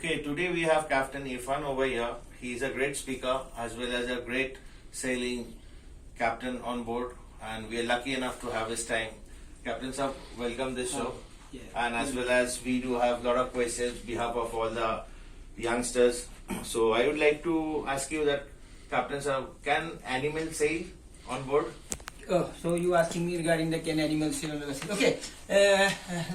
Okay, today we have Captain Irfan over here. He is a great speaker as well as a great sailing captain on board, and we are lucky enough to have his time. Captain sir, welcome this show. Yeah. And as well as we do have a lot of questions behalf of all the youngsters. So I would like to ask you that, Captain sir, can animals sail on board? Oh, so you asking me regarding the can animals sail on the vessel? Okay,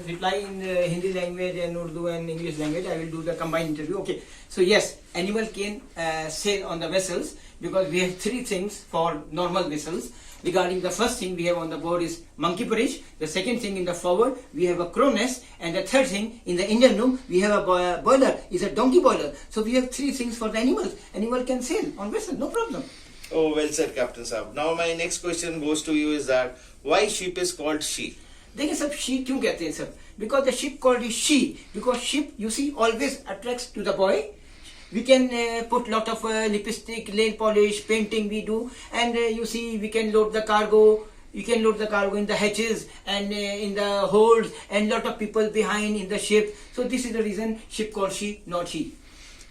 reply in Hindi language and Urdu and English language. I will do the combined interview. Okay, so yes, animal can sail on the vessels because we have three things for normal vessels. Regarding the first thing we have on the board is monkey porridge. The second thing in the forward we have a crow nest, and the third thing in the engine room we have a boiler. Is a donkey boiler. So we have three things for the animals. Animal can sail on vessel, no problem. Oh, well said, Captain Saab. Now my next question goes to you is that why ship is called she? देखिए सब she क्यों कहते हैं सब? Because the ship called is she. Because ship you see always attracts to the boy. We can put lot of lipstick, nail polish, painting we do, and you see we can load the cargo. You can load the cargo in the hatches and in the holds, and lot of people behind in the ship. So this is the reason ship called she, not he.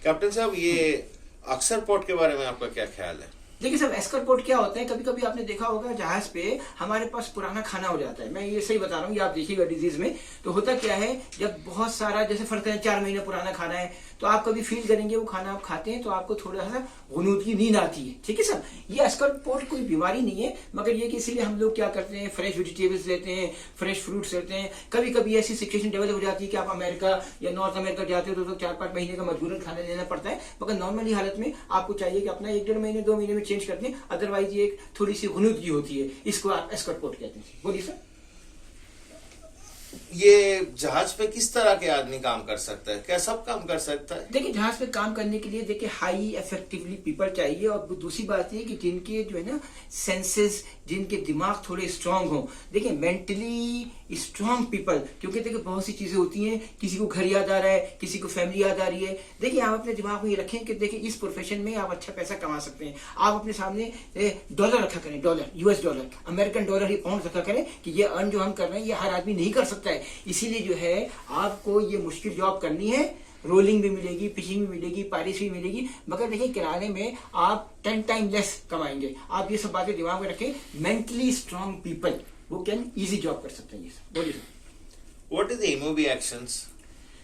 Captain साहब, ये अक्सर port के बारे में आपका क्या ख्याल है? देखिए सब एस्कॉर्ट पोर्ट क्या होता है, कभी कभी आपने देखा होगा जहाज पे हमारे पास पुराना खाना हो जाता है। मैं ये सही बता रहा हूँ, ये आप देखिएगा डिजीज में तो होता क्या है, जब बहुत सारा जैसे फर्क है 4 महीने पुराना खाना है तो आप कभी फील करेंगे वो खाना आप खाते हैं तो आपको थोड़ा सा गुनूद की नींद आती है। ठीक है सब, ये एस्कॉर्ट पोर्ट कोई बीमारी नहीं है, मगर ये कि इसीलिए हम लोग क्या करते हैं, फ्रेश वेजिटेबल्स लेते हैं, फ्रेश फ्रूट्स लेते हैं। कभी कभी ऐसी सिचुएशन डेवलप हो जाती है कि आप अमेरिका या नॉर्थ अमेरिका जाते हो तो 4-5 महीने का मजबूरन खाना लेना पड़ता है, मगर नॉर्मली हालत में आपको चाहिए कि अपना 1-1.5 महीने 2 महीने में चेंज कर दें, अदरवाइज ये एक थोड़ी सी गुनूदगी होती है, इसको आप एस्कॉर्ट पोर्ट कहते हैं। बोलिए सर। ये जहाज पे किस तरह के आदमी काम कर सकता है? क्या सब काम कर सकता है? देखिए जहाज पे काम करने के लिए देखिए हाई इफेक्टिवली पीपल चाहिए, और दूसरी बात ये कि जिनके जो है ना सेंसेस, जिनके दिमाग थोड़े स्ट्रांग हो। देखिए मेंटली स्ट्रांग पीपल, क्योंकि देखिए बहुत सी चीजें होती हैं, किसी को घर याद आ रहा है, किसी को फैमिली याद आ रही है। देखिए आप अपने दिमाग में ये रखें कि देखिए इस प्रोफेशन में आप अच्छा पैसा कमा सकते हैं। आप अपने सामने डॉलर रखा करें, dollar, US dollar, American dollar ही पाउंड रखा करें कि ये अर्न जो हम कर रहे हैं ये हर आदमी नहीं कर सकता है। इसीलिए जो है आपको ये मुश्किल जॉब करनी है। रोलिंग भी मिलेगी, फिशिंग भी मिलेगी, पायरेसी भी मिलेगी, मगर देखिए किराने में आप 10 टाइम लेस कमाएंगे। आप ये सब बातें दिमाग में रखें। मेंटली स्ट्रांग पीपल वो कैन इजी जॉब कर सकते हैं। ये सब बोलिए sir. What is the MOB actions?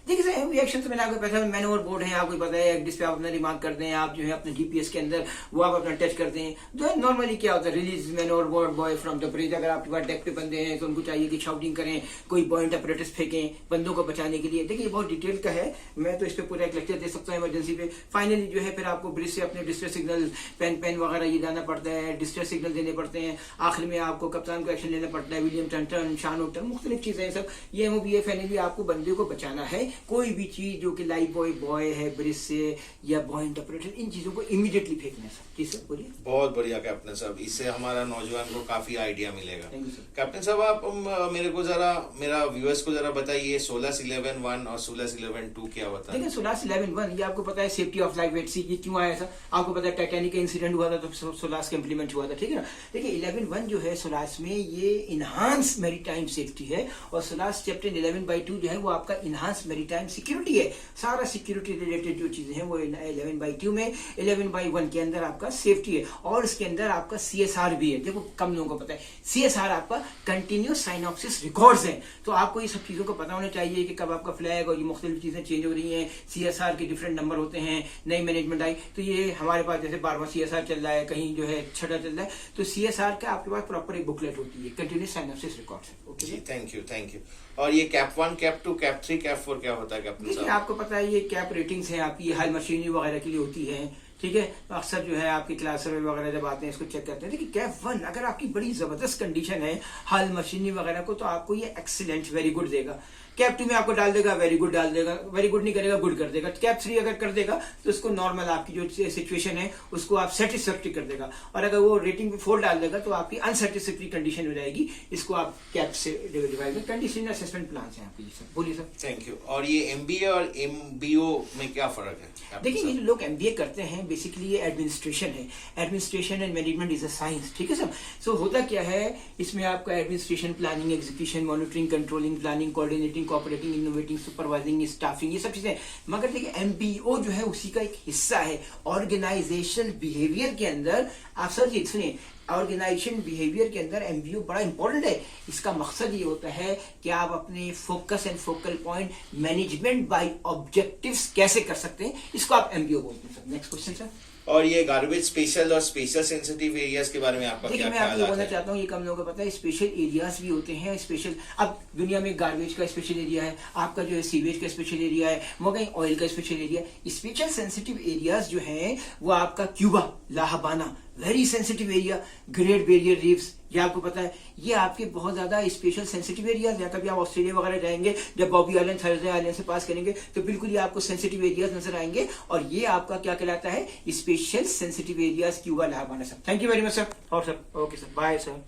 देखिए सर रिएक्शन से मैंने आपको पता है मैन ओवर बोर्ड है, आपको पता है जिस पे आप अपना रिमार्क कर दें, आप जो है अपने GPS के अंदर वो आप अपना टच कर दें। जो है नॉर्मली क्या होता है, release man over board boy from the bridge. अगर आपके पास डेक पे बंदे हैं तो उनको चाहिए कि शाउटिंग करें, कोई पॉइंट अपरेटस फेंकें बंदों को बचाने के लिए। देखिए ये बहुत डिटेल का है, मैं तो इस पे पूरा एक लेक्चर दे सकता हूँ इमरजेंसी पे। फाइनली जो है फिर आपको ब्रिज से अपने डिस्ट्रेस सिग्नल पेन वगैरह ये जाना पड़ता है, डिस्ट्रेस सिग्नल देने पड़ते हैं। आखिर में आपको कप्तान को एक्शन लेना पड़ता है, विलियम टर्न, शान ओटन, मुख्तलिफ चीजें सब। ये MOB फाइनली आपको बंदे को बचाना है। कोई भी चीज जो कि लाइफ बॉय है ब्रिज से या पॉइंट ऑपरेटर, इन चीजों को इमीडिएटली फेंकना है सर। जी सर बोलिए। बहुत बढ़िया कैप्टन साहब, इससे हमारा नौजवान को काफी आइडिया मिलेगा। Thank you sir. कैप्टन साहब आप मेरे को जरा, मेरा व्यूअर्स को जरा बताइए सोलास 11-1 और सोलास 11-2 क्या होता है? देखिए सोलास 11-1 ये आपको पता है सेफ्टी ऑफ लाइफ एट सी, ये क्यों आया सर? आपको पता है टाइटैनिक का इंसिडेंट हुआ था तो सोलास का इंप्लीमेंट हुआ था। ठीक है ना। देखिए 11-1 जो है सोलास में ये इनहांस मैरीटाइम सेफ्टी है, और सोलास चैप्टर 11/2 जो है वो आपका इनहांस मैरीटाइम सिक्योरिटी है। सारा सिक्योरिटी रिलेटेड जो चीजें हैं वो 11/2 में, 11/1 के अंदर आपका सेफ्टी है, और इसके अंदर आपका CSR भी है। देखो कम लोगों को पता है CSR आपका कंटिन्यूस साइनॉप्सिस रिकॉर्ड्स हैं। तो आपको ये सब चीजों को पता होना चाहिए कि कब आपका फ्लैग और ये मुख्तलिफ चीजें चेंज हो रही हैं। CSR के डिफरेंट नंबर होते हैं, नई मैनेजमेंट आई तो ये हमारे पास जैसे 12वां CSR चल रहा है, कहीं जो है 6वां चल रहा है, तो CSR का आपके पास प्रॉपर एक बुकलेट होती है, continuous synopsis records. Okay ji, thank you. और ये कैप 1, कैप 2, कैप 3, कैप 4 क्या होता है कैप्टन देखिए साहब? आपको पता है ये कैप रेटिंग्स हैं आपकी, हाई मशीनरी वगैरह के लिए होती है। ठीक है, तो अक्सर जो है आपकी क्लास वगैरह जब आते हैं इसको चेक करते हैं। देखिए कैप 1 अगर आपकी बड़ी जबरदस्त कंडीशन है हाल मशीनरी वगैरह को, तो आपको ये एक्सीलेंट वेरी गुड देगा। कैप 2 में आपको डाल देगा वेरी गुड डाल देगा, वेरी गुड नहीं करेगा गुड कर देगा। कैप 3 अगर कर देगा तो उसको नॉर्मल आपकी जो सिचुएशन है उसको आप सेटिस्फैक्टरी कर देगा, और अगर वो रेटिंग 4 डाल देगा तो आपकी अनसेटिस्फैक्टरी कंडीशन हो जाएगी। इसको आप कैप से डिवाइड कंडीशन असेसमेंट प्लान है आपकी। सर बोलिए सर। Thank you. और ये MBA और MBO में क्या फर्क है? देखिए ये जो लोग MBA करते हैं बेसिकली ये एडमिनिस्ट्रेशन है। Administration and management is a science, ठीक है सर। सो होता क्या है इसमें आपका administration, planning, execution, monitoring, controlling, planning, coordinating, cooperating, innovating, supervising, staffing, ये सब चीजें। मगर देखिए एमबीओ जो है उसी का एक हिस्सा है। ऑर्गेनाइजेशनल बिहेवियर के अंदर आप सर जी सुनिए, ऑर्गेनाइजेशन बिहेवियर के अंदर एमबीओ बड़ा इंपॉर्टेंट है। इसका मकसद ये होता है कि आप अपने focus and focal point management by objectives कैसे कर सकते हैं, इसको आप एमबीओ बोलते हैं सर। Next question sir. और ये गार्बेज स्पेशल और स्पेशल सेंसिटिव एरियाज के बारे में आपका देखिए क्या मैं आपको ख्याल बोलना है? चाहता हूँ, ये कम लोगों को पता है, स्पेशल एरियाज भी होते हैं। स्पेशल अब दुनिया में गार्बेज का स्पेशल एरिया है, आपका जो है सीवेज का स्पेशल एरिया है, मगर ऑयल का special area. Special sensitive areas जो हैं वो आपका Cuba, La Habana, very sensitive area, great barrier reefs, ये आपको पता है, ये आपके बहुत ज्यादा स्पेशल सेंसिटिव एरियाज हैं। कभी आप ऑस्ट्रेलिया वगैरह जाएंगे, जब बॉबी आइलैंड, थर्सडे आइलैंड से पास करेंगे तो बिल्कुल ये आपको सेंसिटिव एरियाज नजर आएंगे, और ये आपका क्या कहलाता है, special sensitive areas, Cuba, La Habana sir. Thank you very much sir. और sir okay sir, bye sir.